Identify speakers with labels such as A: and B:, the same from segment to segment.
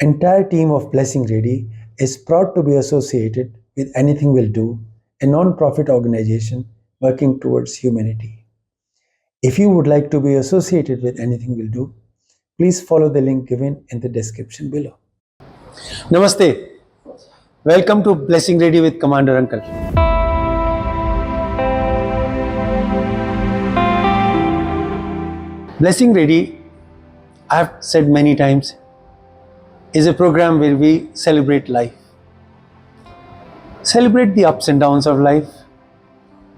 A: Entire team of Blessing Ready is proud to be associated with Anything Will Do, a non-profit organization working towards humanity. If you would like to be associated with Anything Will Do, please follow the link given in the description below. Namaste. Welcome to Blessing Ready with Commander Uncle. Blessing Ready, I have said many times, is a program where we celebrate life. Celebrate the ups and downs of life.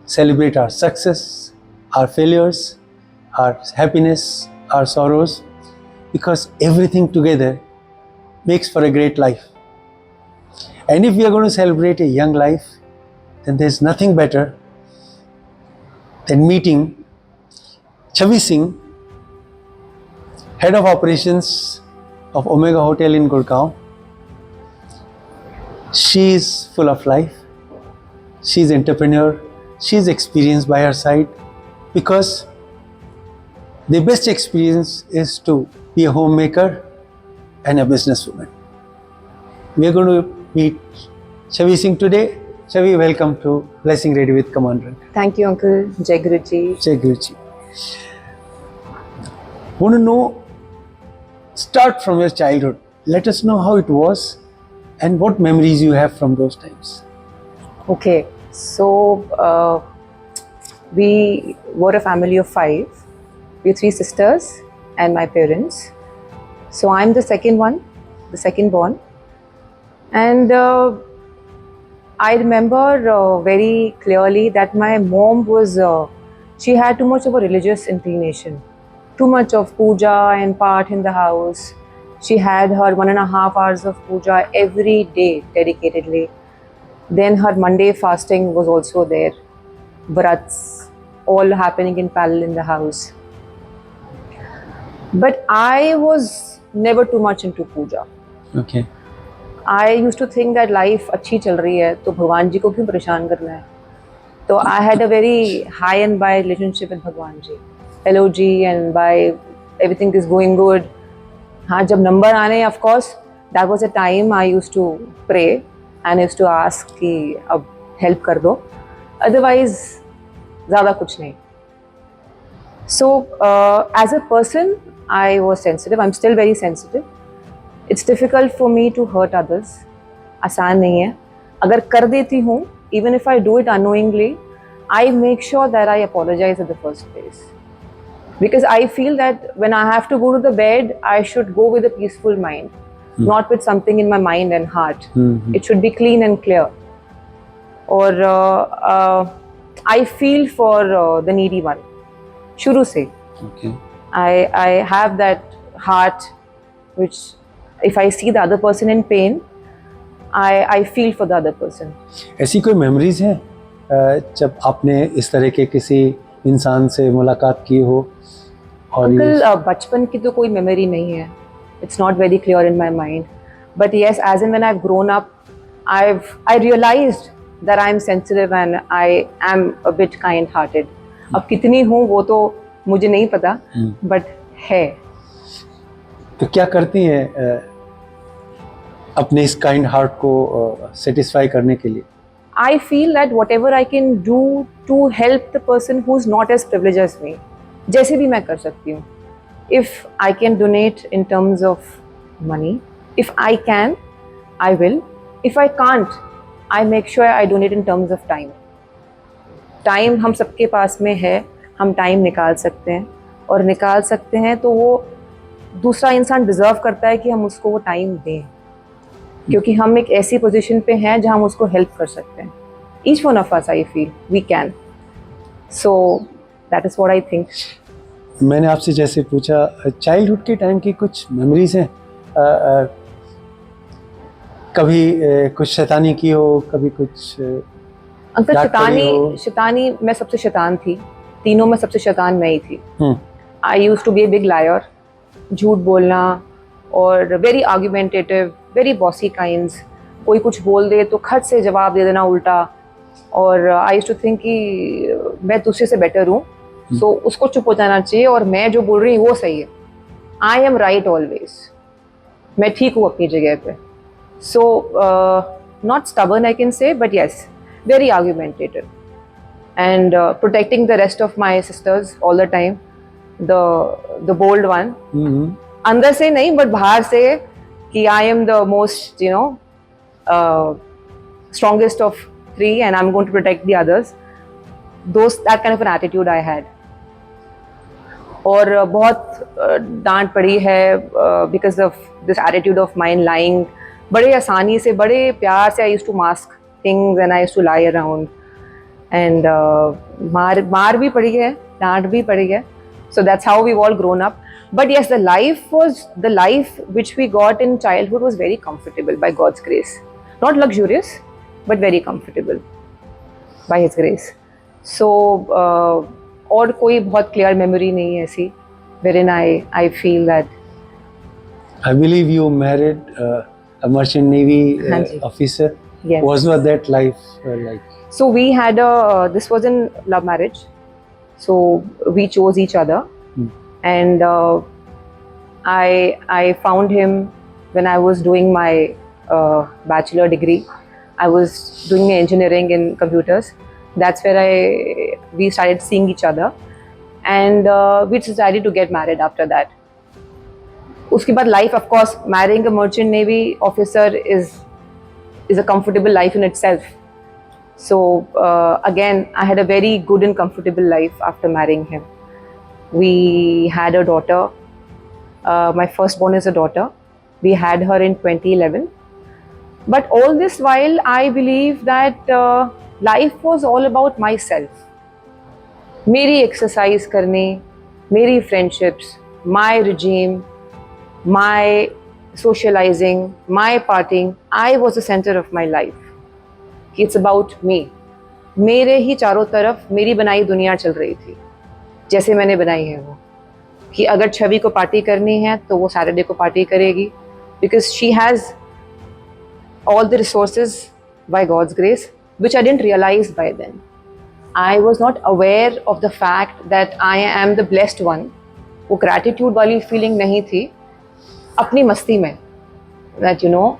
A: Celebrate our success, our failures, our happiness, our sorrows, because everything together makes for a great life. And if we are going to celebrate a young life, then there's nothing better than meeting Chavi Singh, Head of Operations of Omega Hotel in Gurgaon. She is full of life. She is entrepreneur. She is experienced by her side, because the best experience is to be a homemaker and a businesswoman. We are going to meet Chavi Singh today. Chavi, welcome to Blessing Ready with Commander.
B: Thank you, Uncle. Jai Guruji.
A: Jai Guruji. Want to know, start from your childhood. Let us know how it was and what memories you have from those times.
B: Okay, so we were a family of 5. We 3 sisters and my parents. So I'm the second one, the second born. And I remember very clearly that my mom was, she had too much of a religious inclination. Too much of puja and part in the house. She had her 1.5 hours of puja every day dedicatedly. Then her Monday fasting was also there. Vrats, all happening in parallel in the house. But I was never too much into puja.
A: Okay.
B: I used to think that life अच्छी चल रही है तो भगवान जी को क्यों परेशान करना है. So I had a very high and by relationship with भगवान जी. Hello ji, and by everything is going good. हाँ, जब नंबर आने, of course, that was a time I used to pray and used to ask कि अब help कर दो. Otherwise, ज़्यादा कुछ नहीं. So as a person, I was sensitive. I'm still very sensitive. It's difficult for me to hurt others. आसान नहीं है. अगर कर देती हूँ, even if I do it unknowingly, I make sure that I apologize at the first place. Because I feel that when I have to go to the bed, I should go with a peaceful mind, not with something in my mind and heart. It should be clean and clear. Or I feel for the needy one. Shuru se.
A: Okay.
B: I have that heart which, if I see the other person in pain, I feel for the other person.
A: ऐसी कोई memories हैं जब आपने इस तरह के किसी इंसान से मुलाकात की हो?
B: अंकल, बचपन की तो कोई मेमोरी नहीं है. It's not very clear in my mind. But yes, as and when I've grown up, I realized that I'm sensitive and I am a bit kind-hearted. अब कितनी हूँ वो तो मुझे नहीं पता, but है.
A: तो क्या करती हैं अपने इस kind heart को satisfy करने के लिए?
B: I feel that whatever I can do to help the person who's not as privileged as me, जैसे भी मैं कर सकती हूँ. If I can donate in terms of money, if I can, I will. If I can't, I make sure I donate in terms of time. Time हम सबके पास में है, हम time निकाल सकते हैं, और निकाल सकते हैं तो वो दूसरा इंसान deserve करता है कि हम उसको वो time दें, क्योंकि हम एक ऐसी पोजीशन पे हैं जहां हम उसको हेल्प कर सकते हैं. Each one of us, I feel, we can. So that is what I think.
A: मैंने आपसे जैसे पूछा, चाइल्डहुड के टाइम की कुछ मेमोरीज हैं, कभी कुछ शैतानी की हो, कभी कुछ
B: अंकल, शैतानी मैं सबसे शैतान थी. तीनों में सबसे शैतान मैं ही थी. I used to be a big liar. झूठ बोलना और very argumentative, very bossy kinds. कोई कुछ बोल दे तो खट से जवाब दे देना उल्टा. और आई यूज्ड टू थिंक कि मैं दूसरे से बेटर हूँ, सो उसको चुप हो जाना चाहिए और मैं जो बोल रही हूँ वो सही है. आई एम राइट ऑलवेज. मैं ठीक हूँ अपनी जगह पे. So not stubborn I can say, but yes, very argumentative, and protecting the rest of my sisters all the time. The bold one. अंदर से नहीं, but बाहर से कि I am the most, you know, strongest of three, and I'm going to protect the others. That kind of an attitude I had. और बहुत डांट पड़ी है because of this attitude of mine, lying. बड़े आसानी से, बड़े प्यार से I used to mask things and I used to lie around. And मार भी पड़ी है, डांट भी पड़ी है. So that's how we've all grown up. But yes, the life which we got in childhood was very comfortable by God's grace. Not luxurious, but very comfortable by His grace. So और कोई बहुत clear memory नहीं है ऐसी wherein I feel that.
A: I believe you married a merchant navy officer.
B: Yes.
A: Was not that life like?
B: So we had this was in love marriage. So we chose each other, and I found him when I was doing my bachelor degree. I was doing engineering in computers. That's where we started seeing each other, and we decided to get married after that. उसके बाद life, of course, marrying a merchant navy officer is a comfortable life in itself. So again, I had a very good and comfortable life after marrying him. We had a daughter. My firstborn is a daughter. We had her in 2011. But all this while, I believe that life was all about myself. मेरी exercise करने, मेरी friendships, my regime, my socializing, my partying. I was the center of my life. It's about me. मेरे ही चारों तरफ मेरी बनाई दुनिया चल रही थी, जैसे मैंने बनाई है वो, कि अगर छवि को पार्टी करनी है तो वो सैटरडे को पार्टी करेगी, because she has all the resources by God's grace, which I didn't realize by then. I was not aware of the fact that I am the blessed one. वो gratitude वाली feeling नहीं थी, अपनी मस्ती में, that you know,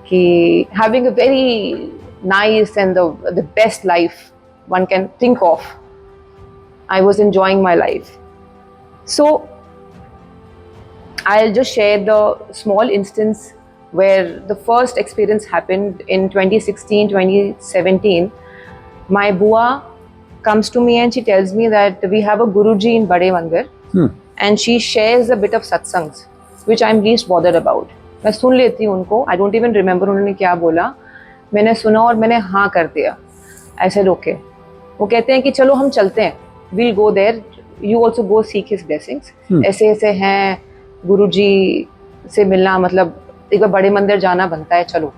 B: कि having a very nice and the best life one can think of. I was enjoying my life. So I'll just share the small instance where the first experience happened in 2016, 2017. My bua comes to me and she tells me that we have a Guruji in Bade Mandir, and she shares a bit of satsangs, which I'm least bothered about. मैं सुन लेती हूँ उनको. I don't even remember उन्होंने क्या बोला. मैंने सुना और मैंने हाँ कर दिया. I said okay. वो कहते हैं कि चलो हम चलते हैं. We'll go there. You also go seek his blessings. ऐसे ऐसे हैं, गुरुजी से मिलना मतलब एक बार बड़े मंदिर जाना बनता है, चलो.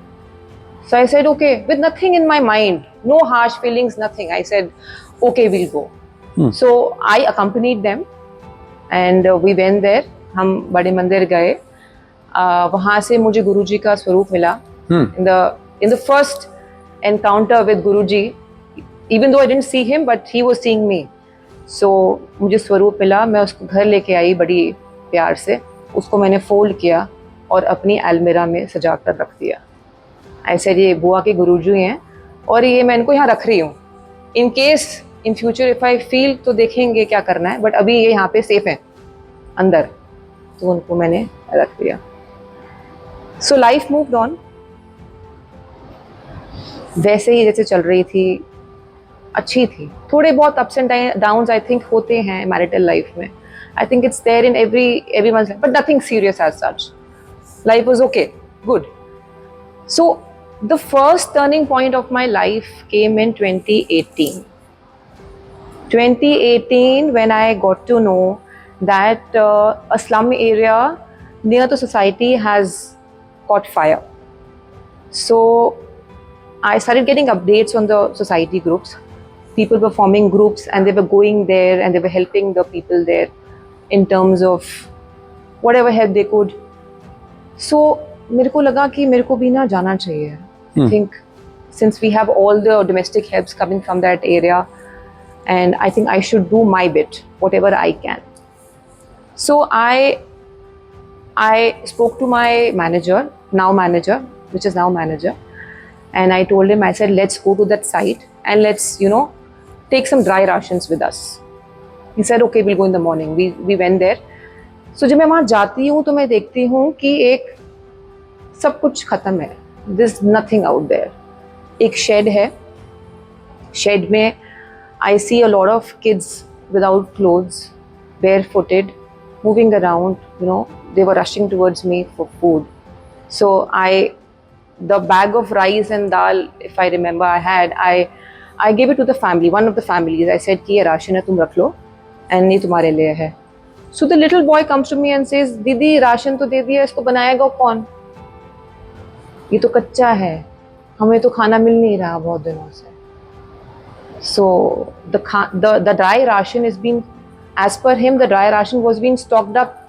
B: So I said okay, with nothing in my mind, no harsh feelings, nothing. I said okay, we'll go. So I accompanied them and we went there. हम बड़े मंदिर गए. वहाँ से मुझे गुरुजी का स्वरूप मिला. In the first encounter with Guruji, even though I didn't see him, but he was seeing me. So मुझे स्वरूप मिला. मैं उसको घर लेके आई बड़ी प्यार से. उसको मैंने फोल्ड किया और अपनी अलमीरा में सजा कर रख दिया. ऐसे ये बुआ के गुरुजी हैं और ये मैं इनको यहाँ रख रही हूँ. In case in future if I feel तो देखेंगे क्या करना है, but अभी ये यहाँ पे सेफ हैं अंदर, तो उनको मैंने रख दिया. So life moved on. वैसे ही जैसे चल रही थी, अच्छी थी. थोड़े बहुत ups and downs I think होते हैं मैरिटल लाइफ में. I think it's there in everyone's life, but nothing serious as such. Life was okay, good. So the first turning point of my life came in 2018. 2018 when I got to know that a slum area near the society has caught fire. So I started getting updates on the society groups. People were forming groups and they were going there and they were helping the people there in terms of whatever help they could. So मेरे को लगा कि मेरे को भी ना जाना चाहिए. I think since we have all the domestic helps coming from that area, and I think I should do my bit, whatever I can. So I I spoke to my manager, which is now manager, and I told him, I said, let's go to that site and let's, take some dry rations with us. He said, okay, we'll go in the morning. We went there. So जब मैं वहाँ जाती हूँ तो मैं देखती हूँ कि एक सब कुछ खत्म है. There's nothing out there. एक shed है. Shed में I see a lot of kids without clothes, barefooted, moving around. They were rushing towards me for food. So the bag of rice and dal, if I remember, I gave it to the family, one of the families. I said कि ये ration है, तुम रख लो, and ये तुम्हारे लिए है. So the little boy comes to me and says, दीदी राशन तो दे दिया, इसको बनाएगा कौन? ये तो कच्चा है, हमें तो खाना मिल नहीं रहा बहुत दिनों से. So the dry ration is being, as per him, the dry ration was being stocked up.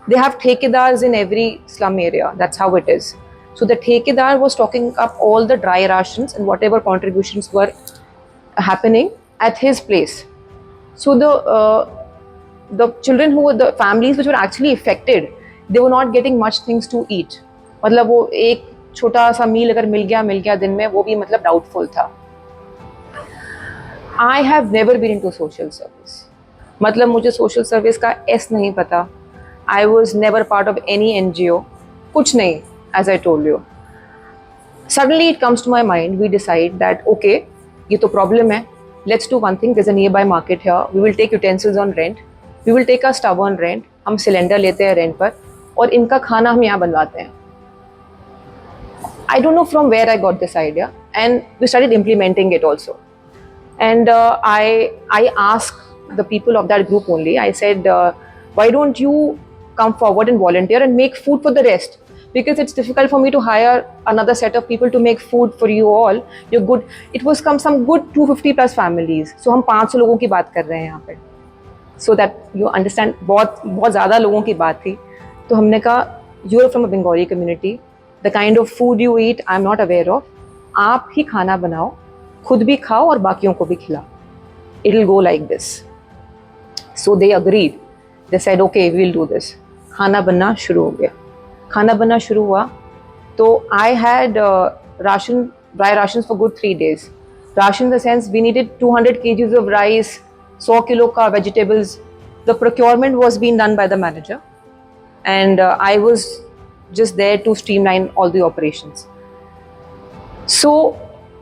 B: They have thekedars in every slum area. That's how it is. So the thekedar was stocking up all the dry rations and whatever contributions were happening at his place. So the children who were, the families which were actually affected, they were not getting much things to eat. मतलब वो एक छोटा सा मील अगर मिल गया दिन में, वो भी मतलब डाउटफुल था. I have never been into social service. मतलब मुझे social service का S नहीं पता. I was never part of any NGO. कुछ नहीं, as I told you. Suddenly it comes to my mind, we decide that, okay, ये तो problem है. Let's do one thing, there's a nearby market here. We will take utensils on rent. We will take a stove on rent. हम cylinder लेते हैं rent पर और इनका खाना हम यहाँ बनवाते हैं. I don't know from where I got this idea, and we started implementing it also. And I asked the people of that group only. I said, why don't you come forward and volunteer and make food for the rest? Because it's difficult for me to hire another set of people to make food for you all. You're good. It was some good 250 plus families. So हम 500 लोगों की बात कर रहे हैं यहाँ पे. So that you understand, बहुत ज़्यादा लोगों की बात थी. तो हमने कहा, you're from a Bengali community. The kind of food you eat, I'm not aware of. आप ही खाना बनाओ, खुद भी खाओ और बाकियों को भी खिलाओ. It'll go like this. So they agreed. They said, okay, we'll do this. खाना बनना शुरू हो गया. खाना बनना शुरू हुआ तो I had dry rations for good 3 days. Ration in the sense we needed 200 kgs of rice, 100 kilo ka vegetables. The procurement was being done by the manager, and I was just there to streamline all the operations. So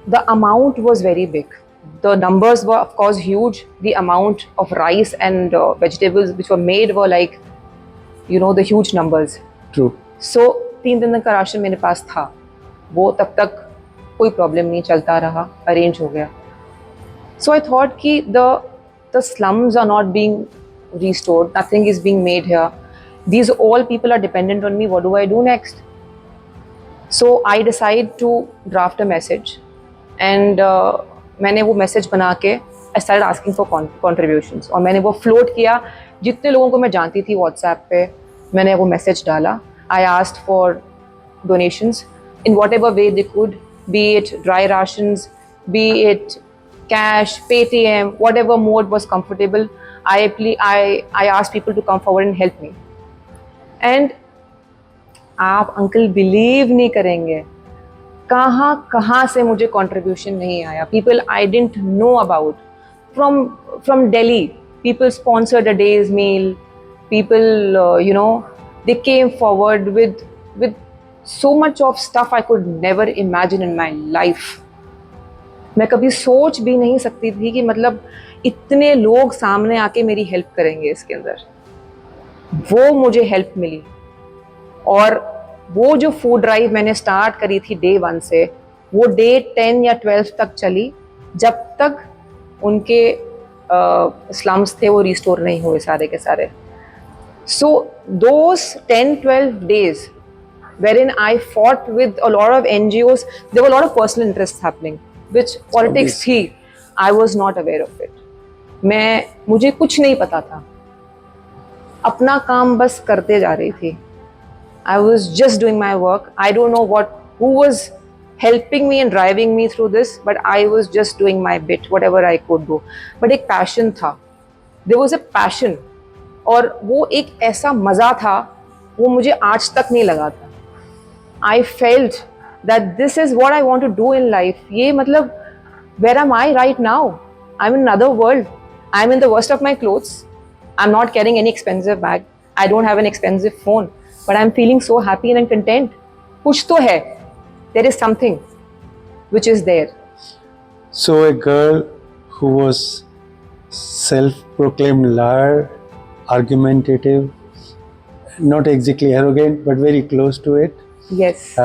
B: the amount was very big. The numbers were of course huge. The amount of rice and vegetables which were made were like, the huge numbers.
A: True.
B: So 3 दिन का ration मेरे पास था. वो तब तक कोई problem नहीं, चलता रहा, अरेंज हो गया. So I thought कि the slums are not being restored. Nothing is being made here. These all people are dependent on me. What do I do next? So I decide to draft a message, and मैंने वो message बना के I started asking for contributions. और मैंने वो float किया. जितने लोगों को मैं जानती थी व्हाट्सएप पे, मैंने वो मैसेज डाला. I asked for donations in whatever way they could, be it dry rations, be it cash, PayTm, whatever mode was comfortable. I asked people to come forward and help me. And आप uncle believe नहीं करेंगे, कहाँ से मुझे contribution नहीं आया. People I didn't know about from Delhi. People sponsored a day's meal. People, they came forward with so much of stuff I could never imagine in my life. मैं कभी सोच भी नहीं सकती थी कि मतलब इतने लोग सामने आके मेरी हेल्प करेंगे इसके अंदर. वो मुझे हेल्प मिली. और वो जो फूड ड्राइव मैंने स्टार्ट करी थी डे 1 से, वो डे 10 या 12 तक चली, जब तक उनके स्लम्स थे वो रिस्टोर नहीं हुए सारे के सारे. So those 10-12 days wherein I fought with a lot of NGOs, there were a lot of personal interests happening, which politics थी. I was not aware of it. मुझे कुछ नहीं पता था. अपना काम बस करते जा रही थी. I was just doing my work. I don't know who was helping me and driving me through this, but I was just doing my bit, whatever I could do. But एक passion था. There was a passion. और वो एक ऐसा मज़ा था वो मुझे आज तक नहीं लगा था. I felt that this is what I want to do in life. ये मतलब, where am I right now? I'm in another world. I'm in the worst of my clothes. I'm not carrying any expensive bag. I don't have an expensive phone. But I'm feeling so happy and content. कुछ तो है. There is something which is there.
A: So a girl who was self-proclaimed liar, argumentative, not exactly arrogant, but very close to it,
B: Yes.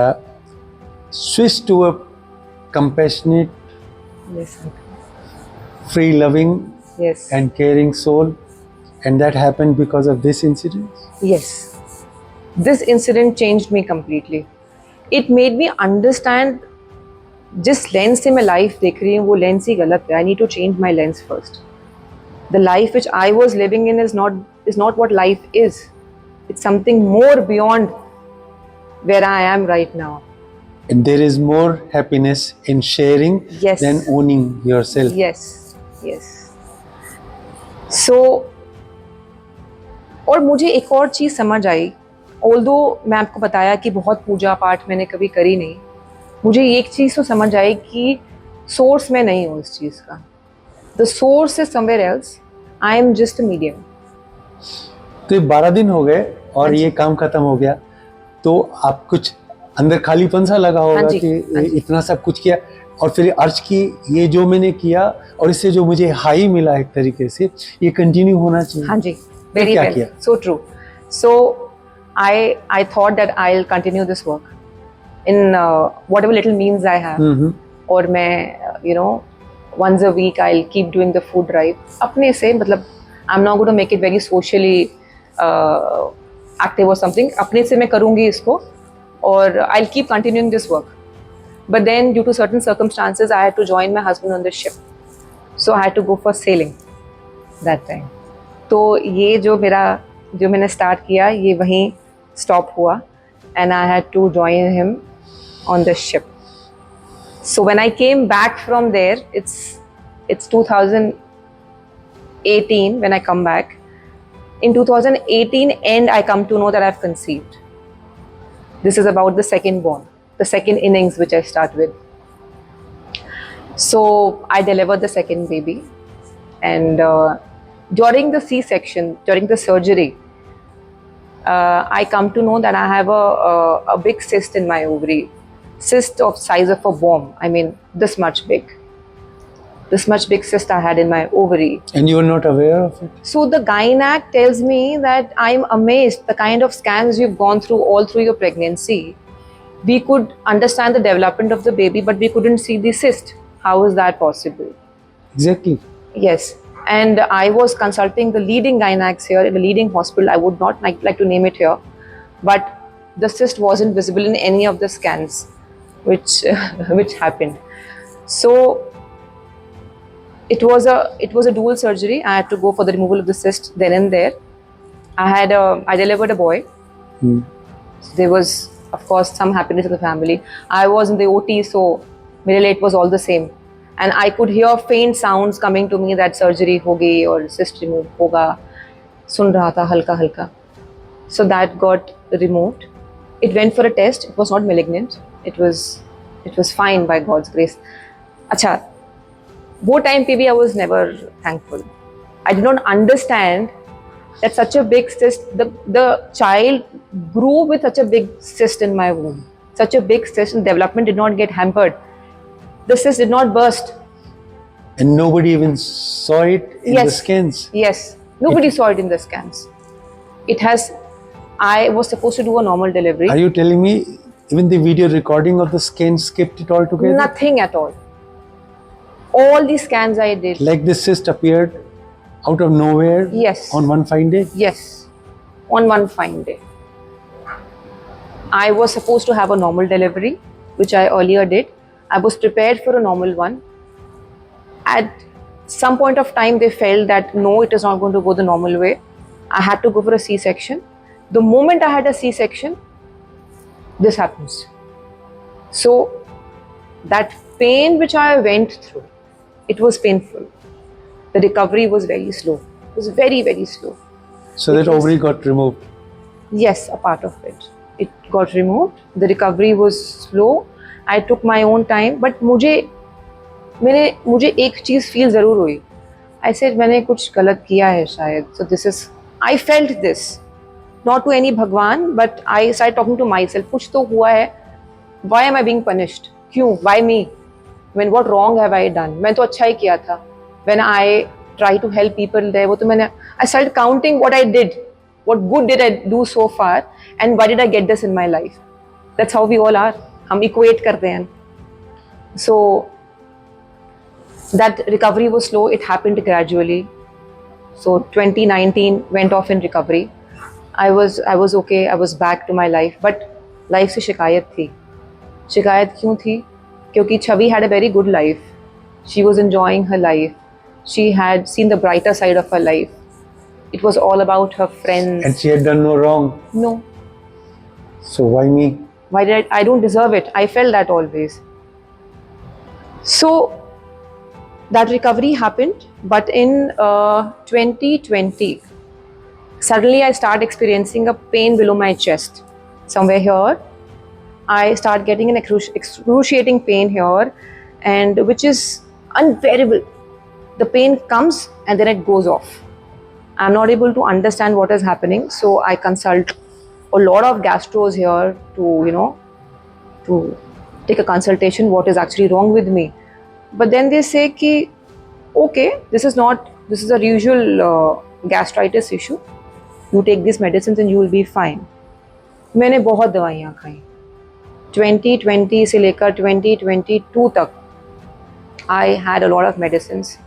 A: switched to a compassionate,
B: Yes.
A: free-loving,
B: Yes.
A: and caring soul, and that happened because of this incident.
B: Yes. This incident changed me completely. It made me understand जिस lens से मैं life देख रही हूँ वो lens ही गलत है. I need to change my lens first. The life which I was living in is not what life is. It's something more beyond where I am right now.
A: And there is more happiness in sharing
B: Yes.
A: than owning yourself.
B: Yes, yes. So, और मुझे एक और चीज़ समझ आई. Although मैं आपको बताया कि बहुत पूजा पाठ मैंने कभी करी नहीं, मुझे एक चीज़ तो समझ आई कि सोर्स मैं नहीं हूँ इस चीज़ का. The source is somewhere else. I am just a medium.
A: तो ये 12 दिन हो गए और
B: हाँ जी.
A: ये काम खत्म हो गया, तो आप कुछ अंदर खालीपन सा लगा होगा
B: हाँ जी,
A: कि
B: हाँ जी.
A: इतना सब कुछ किया और फिर अर्ज की ये जो मैंने किया और इससे जो मुझे हाई मिला एक तरीके से, ये कंटिन्यू होना चाहिए.
B: हाँ जी, वेरी
A: क्या
B: वेल,
A: किया?
B: So true. So I thought that I'll continue this work in whatever little means I have. और मैं once a week I'll keep doing the food drive. अपने से मतलब I'm not going to make it very socially active or something. अपने से मैं करूँगी इसको और I'll keep continuing this work. But then due to certain circumstances I had to join my husband on the ship. So I had to go for sailing that time. तो ये जो मैंने स्टार्ट किया ये वहीं स्टॉप हुआ and I had to join him on the ship. So when I came back from there, it's 2018 when I come back. In 2018 end, I come to know that I've conceived. This is about the second born, the second innings which I start with. So I delivered the second baby, and during the C-section, during the surgery, I come to know that I have a big cyst in my ovary. Cyst of size of a bomb. I mean, this much big. This much big cyst I had in my ovary.
A: And you were not aware of it?
B: So the gynac tells me that I'm amazed the kind of scans you've gone through all through your pregnancy. We could understand the development of the baby, but we couldn't see the cyst. How is that possible?
A: Exactly.
B: Yes. And I was consulting the leading gynacs here in the leading hospital. I would not like to name it here, but the cyst wasn't visible in any of the scans, which happened. So it was a dual surgery. I had to go for the removal of the cyst then and there. I delivered a boy. There was, of course, some happiness in the family. I was in the OT, so मेरे लिए it was all the same. And I could hear faint sounds coming to me that surgery हो गई और cyst remove होगा. सुन रहा था हल्का हल्का. So that got removed. It went for a test. It was not malignant. It was fine by God's grace. अच्छा, वो time पे भी I was never thankful. I did not understand that such a big cyst, the child grew with such a big cyst in my womb. Such a big cyst, and development did not get hampered. The cyst did not burst.
A: And nobody even saw it in the scans.
B: Yes, nobody saw it in the scans. I was supposed to do a normal delivery.
A: Are you telling me even the video recording of the scan skipped it altogether?
B: Nothing at all. All the scans I did.
A: Like this cyst appeared out of nowhere?
B: Yes.
A: On one fine day?
B: Yes, on one fine day. I was supposed to have a normal delivery, which I earlier did. I was prepared for a normal one. At some point of time, they felt that no, it is not going to go the normal way. I had to go for a C-section. The moment I had a C-section, this happens. So that pain which I went through, it was painful. The recovery was very slow. It was very, very slow.
A: So that ovary got removed?
B: Yes, a part of it. It got removed. The recovery was slow. I took my own time, but मुझे एक चीज़ feel ज़रूर हुई. I said मैंने कुछ गलत किया है शायद. So this is, I felt this, not to any भगवान, but I started talking to myself. कुछ तो हुआ है. Why am I being punished? क्यों? Why me? When what wrong have I done? मैं तो अच्छा ही किया था. When I try to help people there, वो तो मैंने, I started counting what I did. What good did I do so far? And why did I get this in my life? That's how we all are. हम equate करते हैं. So that recovery was slow. It happened gradually. So 2019 went off in recovery. I was okay. I was back to my life. But life से शिकायत थी. शिकायत क्यों थी? क्योंकि Chavi had a very good life. She was enjoying her life. She had seen the brighter side of her life. It was all about her friends.
A: And she had done no wrong.
B: No.
A: So why me?
B: Why did I don't deserve it. I felt that always. So that recovery happened, but in 2020, suddenly I start experiencing a pain below my chest. Somewhere here, I start getting an excruciating pain here, and which is unbearable. The pain comes and then it goes off. I'm not able to understand what is happening, so I consult a lot of gastros here to take a consultation what is actually wrong with me. But then they say ki okay, this is a usual gastritis issue. You take these medicines and you will be fine. मैंने बहुत दवाइयाँ खाई. 2020 से लेकर 2022 तक I had a lot of medicines.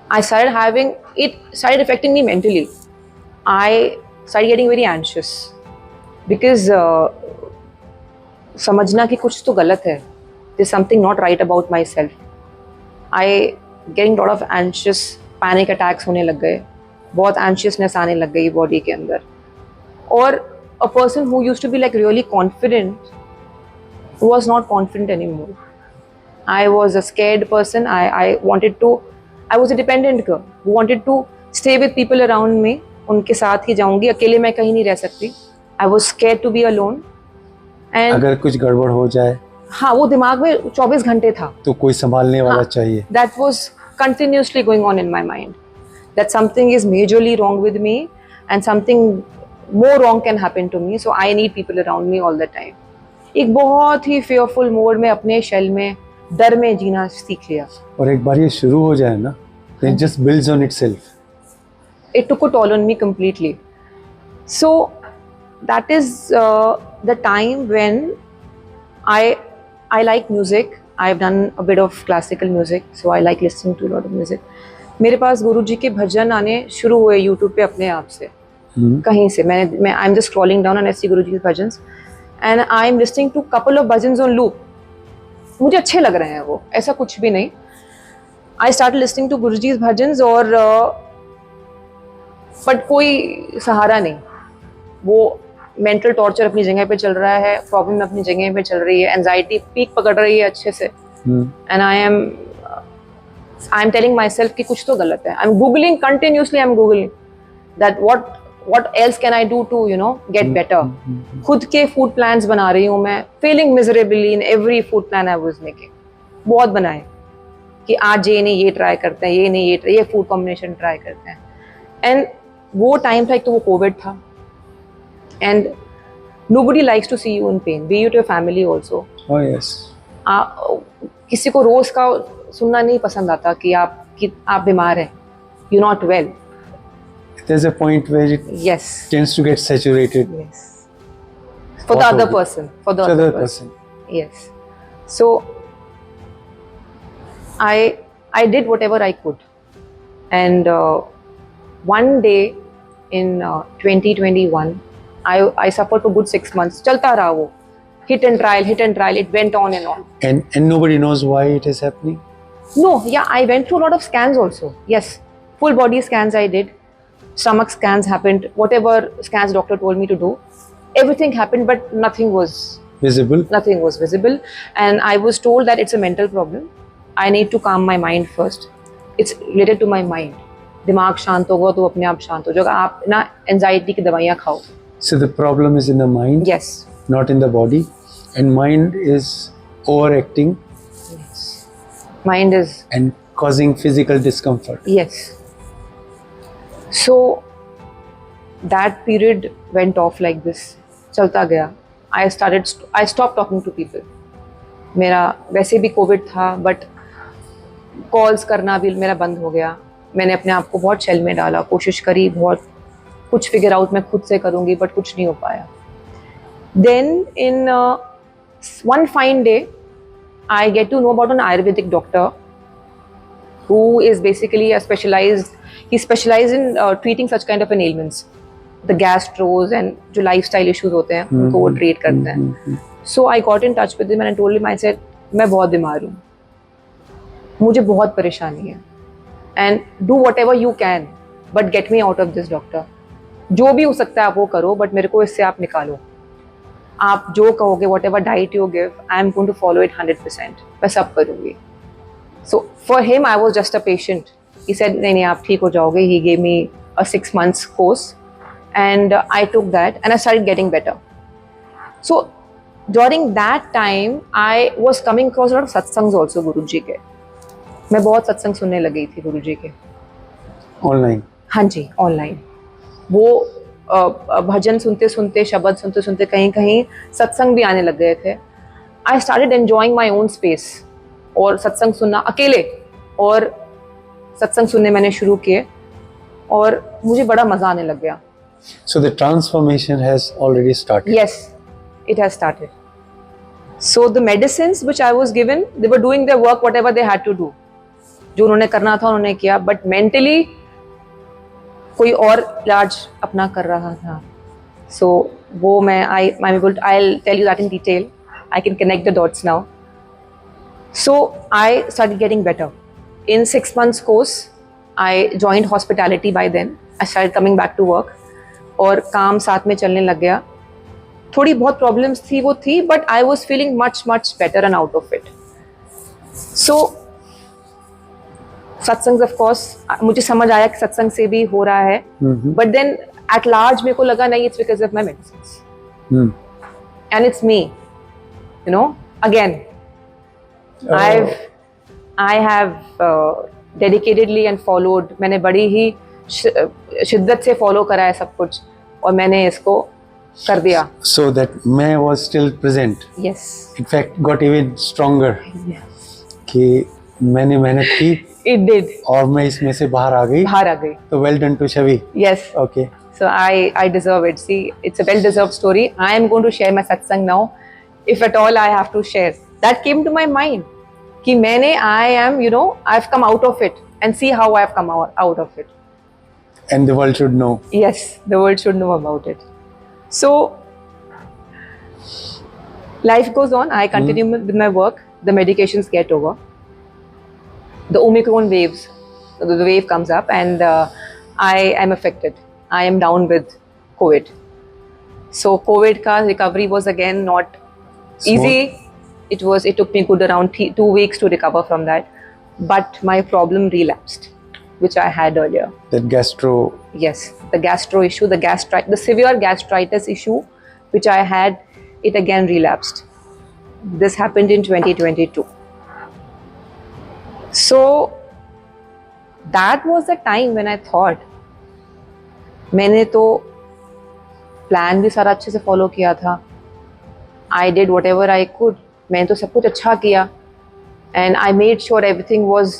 B: I started having, it started affecting me mentally. I started getting very anxious because समझना कि कुछ तो गलत है. There's something not right about myself. I getting lot of anxious, panic attacks होने लग गए. बहुत anxiousness आने लग गई body के अंदर. और a person who used to be like really confident was not confident anymore. I was a scared person. I was a dependent girl who wanted to stay with people around me. उनके साथ ही जाऊंगी, अकेले मैं कहीं नहीं रह सकती. I was scared to be alone. And
A: अगर कुछ गड़बड़ हो जाए,
B: हाँ, वो दिमाग में 24 घंटे था.
A: तो कोई संभालने वाला चाहिए.
B: That was continuously going on in my mind. That something is majorly wrong with me and something more wrong can happen to me. So I need people around me all the time. एक बहुत ही fearful mode में अपने shell में डर में जीना सीख लिया.
A: और एक बार ये शुरू हो जाए ना, then it just builds on itself.
B: It took a toll on me completely. So that is the time when I like music. I've done a bit of classical music, so I like listening to a lot of music. मेरे पास गुरुजी के भजन आने शुरू हुए YouTube पे अपने आप से. कहीं से मैं I'm just scrolling down and I see गुरुजी के bhajans and I'm listening to couple of bhajans on loop. मुझे अच्छे लग रहे हैं वो, ऐसा कुछ भी नहीं. I started listening to Guruji's bhajans और बट कोई सहारा नहीं. वो मेंटल टॉर्चर अपनी जगह पे चल रहा है, प्रॉब्लम अपनी जगह पे चल रही है, एंजाइटी पीक पकड़ रही है अच्छे से. And I am telling my self कि कुछ तो गलत है. I am googling continuously. I am googling that what else can I do to get better. खुद के फूड प्लान्स बना रही हूँ मैं. feeling miserably in every food plan I was making. बहुत बनाए कि आज ये नहीं ये ट्राई करते हैं, ये नहीं ये फूड कॉम्बिनेशन ट्राई करते हैं. एंड वो टाइम था, एक तो वो कोविड था. And nobody likes to see you in pain, be it your family also.
A: Oh yes.
B: किसी को रोज का सुनना नहीं पसंद आता कि आप बीमार हैं, you're not well.
A: There's a point where it tends to get saturated.
B: Yes. For the other person. For the other person. Yes. So I did whatever I could, and one day in 2021. I suffered for good 6 months. चलता रहा वो. Hit and trial. It went on and on. And
A: nobody knows why it is happening?
B: No, yeah, I went through a lot of scans also. Yes, full body scans I did. Stomach scans happened. Whatever scans doctor told me to do, everything happened, but nothing was
A: visible.
B: Nothing was visible, and I was told that it's a mental problem. I need to calm my mind first. It's related to my mind. दिमाग शांत होगा तो अपने आप शांत हो जाएगा. आप ना एंजाइटी की दवाइयाँ खाओ.
A: So the problem is in the mind,
B: Yes.
A: not in the body, and mind is overacting
B: Yes. Mind is.
A: and causing physical discomfort.
B: Yes. So that period went off like this. चलता गया. I stopped talking to people. मेरा वैसे भी Covid था, but calls करना भी मेरा बंद हो गया. मैंने अपने आप को बहुत शेल में डाला, कोशिश करी, बहुत कुछ फिगर आउट मैं खुद से करूँगी, बट कुछ नहीं हो पाया. Then in one fine day, I get to know about an Ayurvedic doctor who is basically he specialized in treating such kind of an ailments, the gastros and जो lifestyle issues होते हैं उनको वो treat करते हैं. So I got in touch with him and I told him, I said, मैं बहुत बीमार हूँ, मुझे बहुत परेशानी है, and do whatever you can, but get me out of this doctor. जो भी हो सकता है आप वो करो, but मेरे को इससे आप निकालो. आप जो कहोगे, whatever diet you give, I am going to follow it 100%. मैं सब करूँगी. So for him, I was just a patient. He said, नहीं आप ठीक हो जाओगे. He gave me a 6 months course, and I took that, and I started getting better. So during that time, I was coming across a lot of satsangs also, गुरुजी के. मैं बहुत सत्संग सुनने लगी थी गुरुजी के.
A: Online.
B: हाँ जी, ऑनलाइन. वो भजन सुनते सुनते, शब्द सुनते सुनते कहीं कहीं सत्संग भी आने लग गए थे. I started enjoying my own space, और सत्संग सुनना अकेले, और सत्संग सुनने मैंने शुरू किए, और मुझे बड़ा मजा आने लग गया.
A: So the transformation has already started.
B: Yes, it has started. So the medicines which I was given, they were doing their work, whatever they had to do. जो उन्होंने करना था उन्होंने किया, but mentally कोई और इलाज अपना कर रहा था. So वो मैं I'll tell you that in detail. I can connect the dots now. So I started getting better. In 6 months course, I joined hospitality by then. I started coming back to work, और काम साथ में चलने लग गया. थोड़ी बहुत problems थी वो थी, but I was feeling much better and out of it. So सत्संग ऑफ कोर्स मुझे समझ आया कि सत्संग से भी हो रहा है, बट देन एट लार्ज मेरे को लगा नहीं, it's because of my medicines and it's me, you know. Again I have dedicatedly and followed. मैंने बड़ी ही शिद्दत से फॉलो करा है सब कुछ, और मैंने इसको कर दिया.
A: So that मैं was still present.
B: Yes.
A: In fact, got even stronger.
B: Yes.
A: कि मैंने मेहनत की.
B: It did.
A: और मैं इसमें से बाहर आ गई. तो well done to Chavi.
B: Yes.
A: Okay.
B: So I deserve it. See, it's a well-deserved story. I am going to share my satsang now, if at all I have to share. That came to my mind. कि मैंने I've come out of it, and see how I've come out of it.
A: And the world should know.
B: Yes, the world should know about it. So life goes on. I continue with my work. The medications get over. The Omicron the wave comes up, and I am affected. I am down with COVID. So COVID ka recovery was again not easy. It took me good around 2 weeks to recover from that. But my problem relapsed, which I had earlier.
A: That gastro.
B: Yes, the gastro issue, the severe gastritis issue, which I had, it again relapsed. This happened in 2022. So that was the time when I thought, मैंने तो plan भी सारा अच्छे से follow किया था. I did whatever I could. मैंने तो सब कुछ अच्छा किया, and I made sure everything was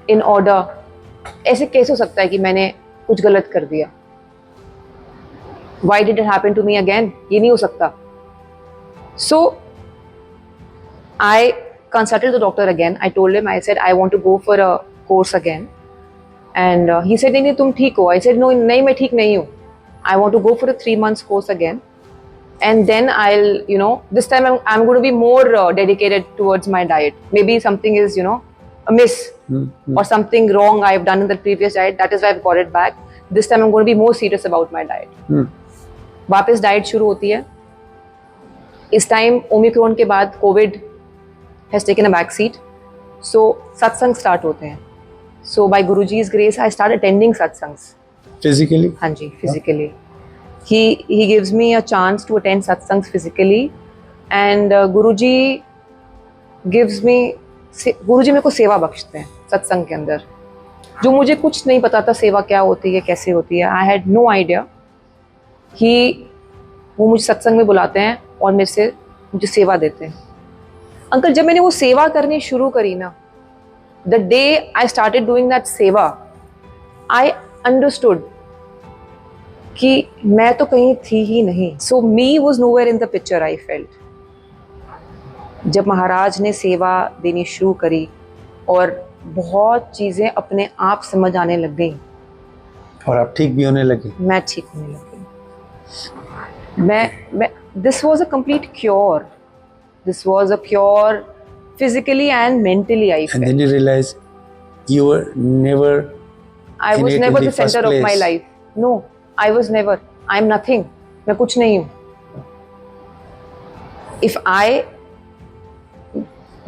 B: in order. ऐसे कैसे हो सकता है कि मैंने कुछ गलत कर दिया? Why did it happen to me again? ये नहीं हो सकता. So I consulted the doctor again. I told him, I said, I want to go for a course again. And he said, नहीं तुम ठीक हो. I said, no, नहीं मैं ठीक नहीं हूँ. I want to go for a 3 months course again. And then I'll, this time I'm going to be more dedicated towards my diet. Maybe something is, amiss, or something wrong I've done in the previous diet. That is why I've got it back. This time I'm going to be more serious about my diet. वापस diet शुरू होती है. इस time Omicron के बाद Covid has taken a back seat. So satsang start होते हैं. So by Guruji's grace, I started attending satsangs.
A: Physically?
B: हाँ जी, physically. He gives me a chance to attend satsangs physically, and Guruji मेरे को सेवा बख्शते हैं सत्संग के अंदर, जो मुझे कुछ नहीं पता था सेवा क्या होती है, कैसे होती है. I had no idea. वो मुझे सत्संग में बुलाते हैं और मुझे सेवा देते हैं. अंकल, जब मैंने वो सेवा करनी शुरू करी ना, the day I started doing that सेवा, आई अंडरस्टूड कि मैं तो कहीं थी ही नहीं. So me was nowhere in the picture. I felt जब महाराज ने सेवा देनी शुरू करी और बहुत चीज़ें अपने आप समझ आने लग गई,
A: और आप ठीक भी होने लगे.
B: मैं ठीक होने लगी. मैं this was a complete cure. This was a cure physically and mentally. I felt.
A: And then you realize you were never.
B: I was never the center of my life. No, I was never. I'm nothing. मैं कुछ नहीं हूँ.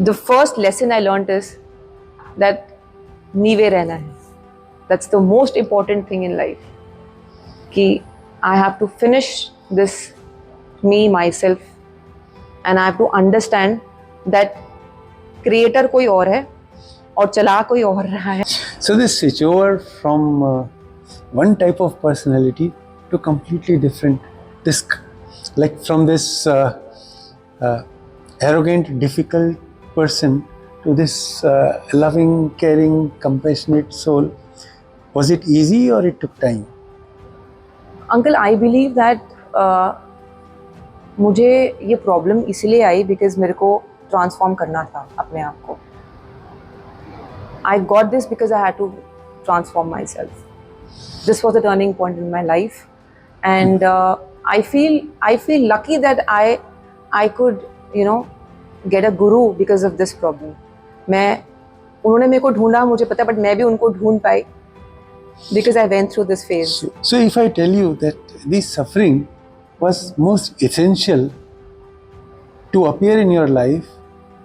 B: The first lesson I learned is that नीवे रहना है. That's the most important thing in life. कि I have to finish this myself, and I have to understand that creator कोई और है और चला कोई और रहा है.
A: So this switch over from one type of personality to completely different, like from this arrogant, difficult person to this loving, caring, compassionate soul, was it easy or it took time?
B: Uncle, I believe that मुझे ये problem इसलिए आई because मेरे को transform करना था अपने आप को. I got this because I had to transform myself. This was a turning point in my life, and I feel lucky that I could get a guru because of this problem. उन्होंने मेरे को ढूंढा, मुझे पता, but मैं भी उनको ढूंढ पाई because I went through this phase.
A: So if I tell you that this suffering was most essential to appear in your life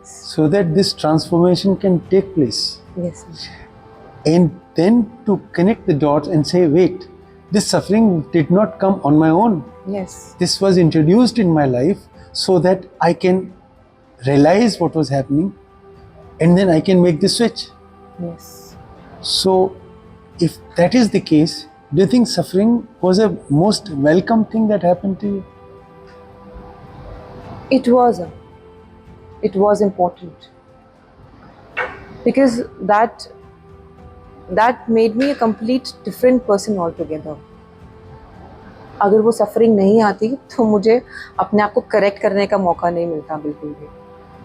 A: so that this transformation can take place.
B: Yes.
A: And then to connect the dots and say, wait, this suffering did not come on my own.
B: Yes.
A: This was introduced in my life so that I can realize what was happening and then I can make the switch.
B: Yes.
A: So if that is the case, do you think suffering was a most welcome thing that happened to you?
B: It was important because that made me a complete different person altogether. अगर वो suffering नहीं आती तो मुझे अपने आप को correct करने का मौका नहीं मिलता बिल्कुल भी,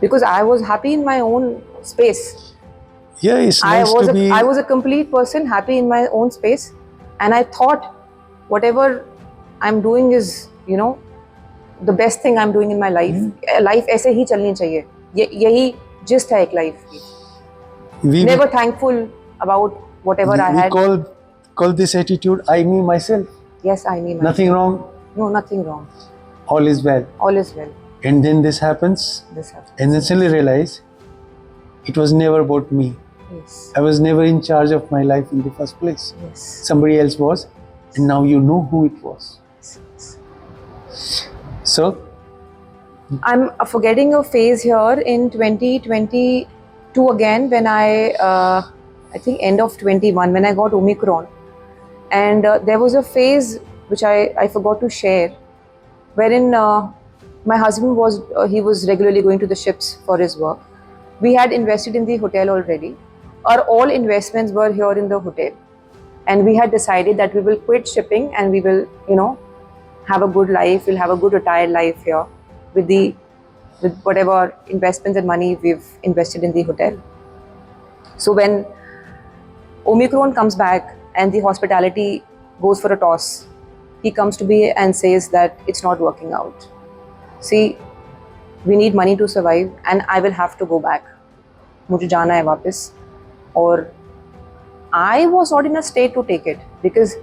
B: because I was happy in my own space.
A: Yeah, it's nice to be.
B: I was a complete person, happy in my own space, and I thought whatever I'm doing is the best thing I'm doing in my life. Life ऐसे ही चलनी चाहिए. यही gist है एक life की. Never thankful about whatever I had.
A: We call this attitude, I me myself.
B: Yes, I me myself.
A: Nothing wrong.
B: No, nothing wrong.
A: All is well.
B: All is well.
A: And then this happens. And then suddenly realize it was never about me.
B: Yes.
A: I was never in charge of my life in the first place.
B: Yes. Somebody
A: else was, and now you know who it was. So
B: I'm forgetting a phase here in 2022 again, when I think end of 21, when I got Omicron, and there was a phase which I forgot to share, wherein my husband was regularly going to the ships for his work. We had invested in the hotel already. Our all investments were here in the hotel, and we had decided that we will quit shipping and we will have a good life. We'll have a good retired life here with whatever investments and money we've invested in the hotel. So when Omicron comes back and the hospitality goes for a toss, he comes to me and says that it's not working out. See, we need money to survive and I will have to go back. मुझे जाना है वापस. और I was not in a state to take it because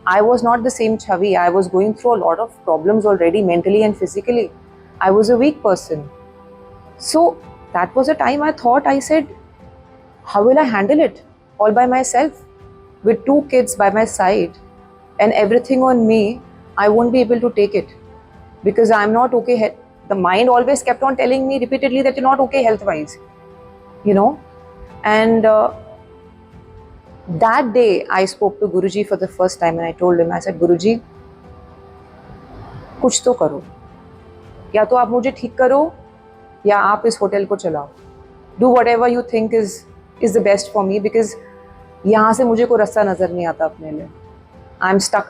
B: I was not the same Chavi. I was going through a lot of problems already, mentally and physically. I was a weak person. So that was a time I said, how will I handle it all by myself with 2 kids by my side and everything on me? I won't be able to take it because I'm not okay. The mind always kept on telling me repeatedly that you're not okay health-wise, you know. And that day I spoke to Guruji for the first time and I told him, I said, Guruji, कुछ तो करो, या तो आप मुझे ठीक करो या आप इस होटल को चलाओ. Do whatever you think is the best for me because यहाँ से मुझे कोई रास्ता नजर नहीं आता अपने लिए. I'm stuck.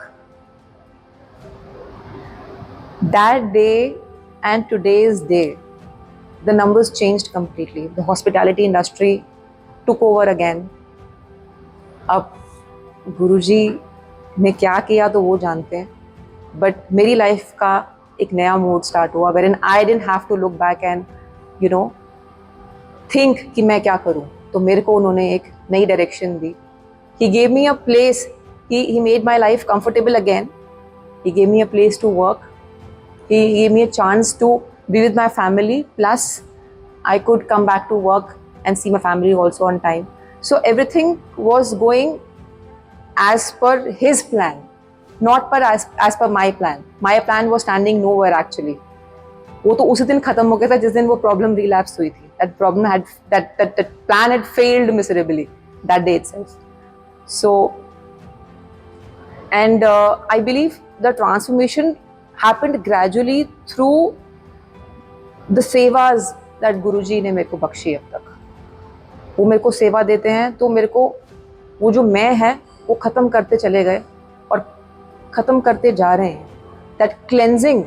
B: That day and today's day, the numbers changed completely. The hospitality industry took over again. अब गुरुजी ने क्या किया तो वो जानते हैं, but मेरी लाइफ का एक नया मोड स्टार्ट हुआ wherein I didn't have to look back and you know think कि मैं क्या करूँ. तो मेरे को उन्होंने एक नई direction the. He gave me a place. He made my life comfortable again. He gave me a place to work. He gave me a chance to be with my family. Plus, I could come back to work and see my family also on time. So everything was going as per his plan, not as per my plan. My plan was standing nowhere actually. वो तो उसी दिन खत्म हो गया था जिस दिन वो प्रॉब्लम रिलैप्स हुई थी. That problem had that plan had failed miserably that day itself. So, and I believe the transformation happened gradually through the sevas that Guruji ने मेरे को बख्शी अब तक. वो मेरे को सेवा देते हैं तो मेरे को वो जो मैं है वो ख़त्म करते चले गए और ख़त्म करते जा रहे हैं. That cleansing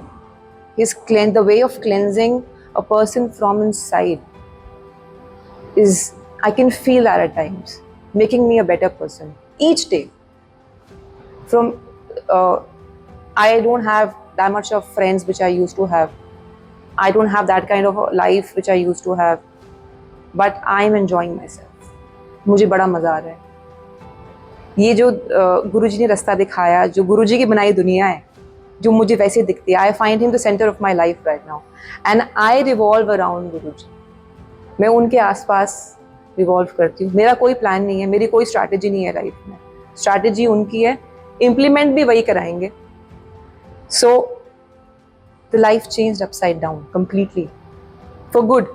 B: the way of cleansing a person from inside is, I can feel that at times, making me a better person each day. From I don't have that much of friends which I used to have. I don't have that kind of life which I used to have. But I am enjoying myself. मुझे बड़ा मज़ा आ रहा है. ये जो गुरुजी ने रास्ता दिखाया, जो गुरुजी की बनाई दुनिया है, जो मुझे वैसे दिखती है, I find him the center of my life right now, and I revolve around गुरुजी. मैं उनके आसपास रिवॉल्व करती हूँ. मेरा कोई प्लान नहीं है, मेरी कोई स्ट्रैटेजी नहीं है लाइफ में. स्ट्रैटेजी उनकी है, इम्प्लीमेंट भी वही कराएंगे. So the life changed upside down completely for good.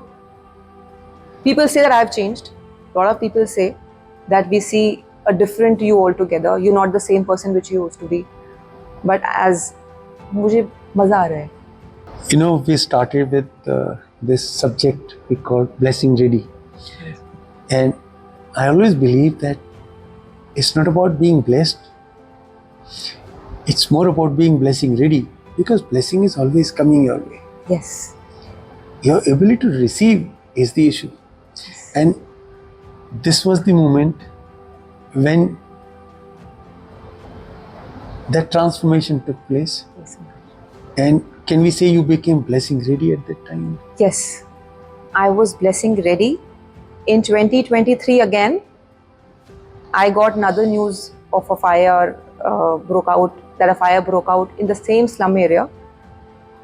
B: People say that I have changed. A lot of people say that we see a different you altogether. You're not the same person which you used to be. But as मुझे मज़ा आ रहा है.
A: You know, we started with this subject we call blessing ready. And I always believe that it's not about being blessed. It's more about being blessing ready, because blessing is always coming your way.
B: Yes.
A: Your ability to receive is the issue. And this was the moment when that transformation took place.
B: Yes.
A: And can we say you became blessing ready at that time?
B: Yes. I was blessing ready. In 2023 again, I got another news of a fire broke out in the same slum area.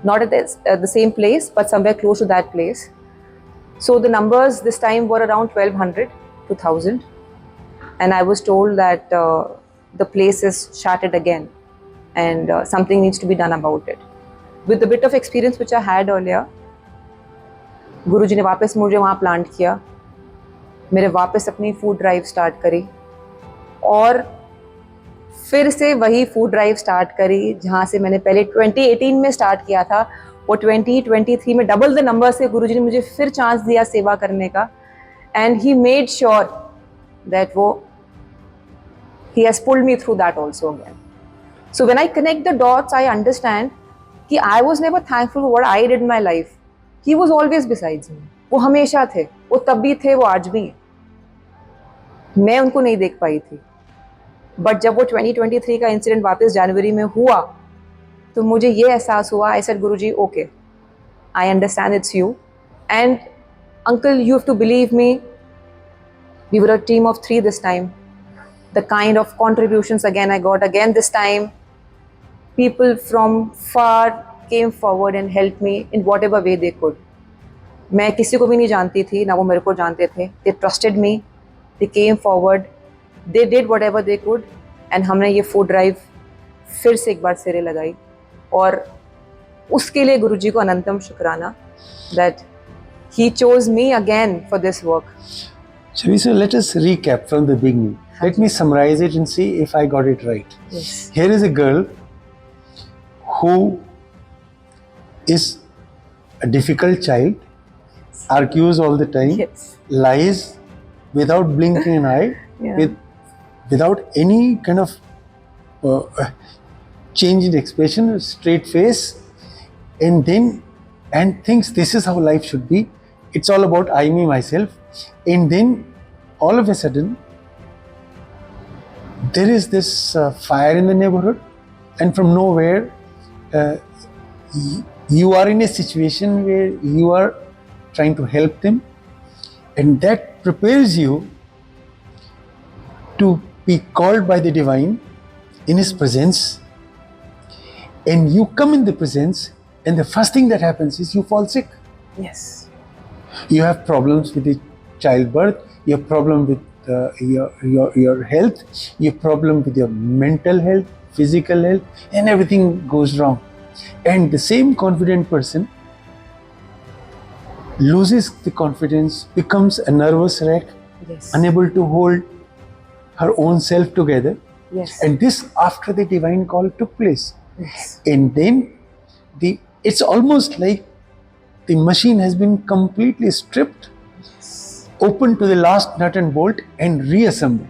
B: Not at the same place, but somewhere close to that place. So the numbers this time were around 1200 to 1000. And I was told that the place is shattered again and something needs to be done about it. With the bit of experience which I had earlier, गुरुजी ने वापस मुझे वहाँ plant किया. मेरे वापस अपनी food drive start करी और फिर से वही फूड ड्राइव स्टार्ट करी जहाँ से मैंने पहले 2018 में स्टार्ट किया था. वो 2023 में डबल द नंबर से गुरुजी ने मुझे फिर चांस दिया सेवा करने का. And he made sure that he has pulled me through that also again. So when I connect the dots, I understand कि I was never thankful for what I did in my life. He was always besides me. वो हमेशा थे, वो तब भी थे, वो आज भी हैं. मैं उनको नहीं देख पाई थी. बट जब वो 2023 का इंसिडेंट वापस जनवरी में हुआ तो मुझे ये एहसास हुआ. I said, Guruji, okay, I understand it's you. And uncle, you have to believe me. We were a team of 3 this time. The kind of contributions again I got again this time. People from far came forward and helped me in whatever way they could. मैं किसी को भी नहीं जानती थी, ना वो मेरे को जानते थे. They trusted me. They came forward. They did whatever they could. And हमने ये food drive फिर से एक बार सिरे लगाई. और उसके लिए गुरुजी को अनंतम शुक्राना that he chose me again for this work.
A: Chavi, so let us recap from the beginning. Let me summarize it and see if I got it right.
B: Yes.
A: Here is a girl who is a difficult child, argues all the time,
B: Yes.
A: lies without blinking an eye,
B: Yeah.
A: without any kind of change in expression, straight face, and thinks this is how life should be. It's all about I, me, myself. And then all of a sudden, there is this fire in the neighborhood, and from nowhere, you are in a situation where you are trying to help them, and that prepares you to be called by the divine in his presence, and you come in the presence, and the first thing that happens is you fall sick.
B: Yes.
A: You have problems with the childbirth, you have problem with your health, you have problem with your mental health, physical health, and everything goes wrong. And the same confident person loses the confidence, becomes a nervous wreck,
B: Yes.
A: unable to hold her own self together.
B: Yes.
A: And this after the divine call took place.
B: Yes.
A: And then it's almost like the machine has been completely stripped, open to the last nut and bolt, and reassembled.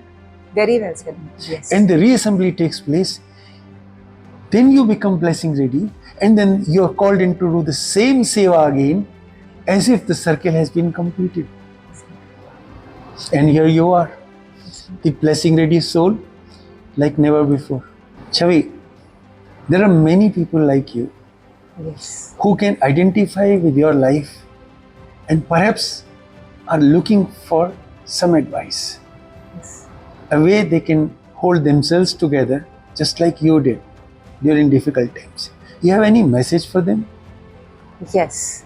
B: Very well said. Yes.
A: And the reassembly takes place. Then you become blessing ready, and then you are called in to do the same seva again, as if the circle has been completed. And here you are, the blessing ready soul, like never before. Chavi, there are many people like you
B: Yes.
A: who can identify with your life and perhaps are looking for some advice,
B: Yes.
A: a way they can hold themselves together just like you did during difficult times. You have any message for them?
B: Yes.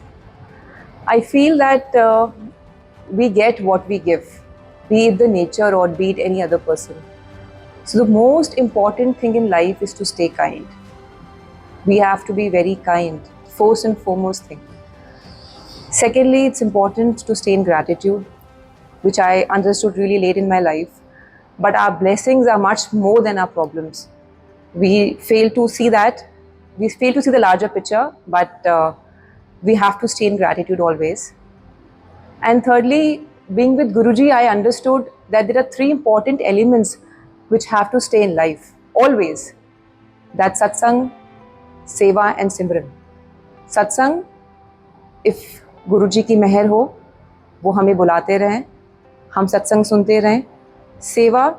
B: I feel that we get what we give, be it the nature or be it any other person. So the most important thing in life is to stay kind. We have to be very kind, first and foremost thing. Secondly, it's important to stay in gratitude, which I understood really late in my life. But our blessings are much more than our problems. We fail to see that. We fail to see the larger picture, but we have to stay in gratitude always. And thirdly, being with Guruji, I understood that there are three important elements which have to stay in life, always. That's satsang, seva and simran. Satsang, if Guruji की मेहर हो, वो हमें बुलाते रहें, हम सत्संग सुनते रहें. Seva,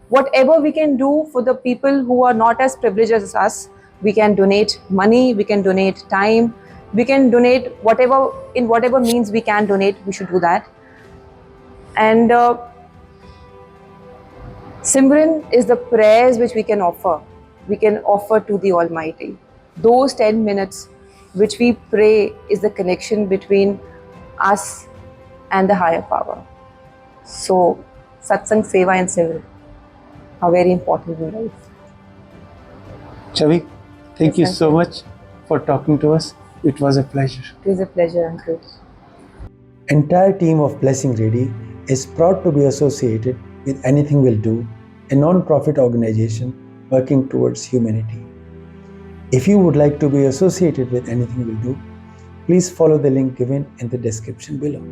B: whatever we can do for the people who are not as privileged as us, we can donate money, we can donate time, we can donate whatever, in whatever means we can donate, we should do that. And Simran is the prayers which we can offer to the Almighty. Those 10 minutes which we pray is the connection between us and the higher power. So, Satsang, Seva and Simran are very important in life.
A: Chavi, thank you
B: Yes,
A: so much for talking to us. It was a pleasure.
B: It is a pleasure, Uncle.
A: Entire team of Blessing Ready is proud to be associated with Anything Will Do, a non-profit organization working towards humanity. If you would like to be associated with Anything Will Do, please follow the link given in the description below.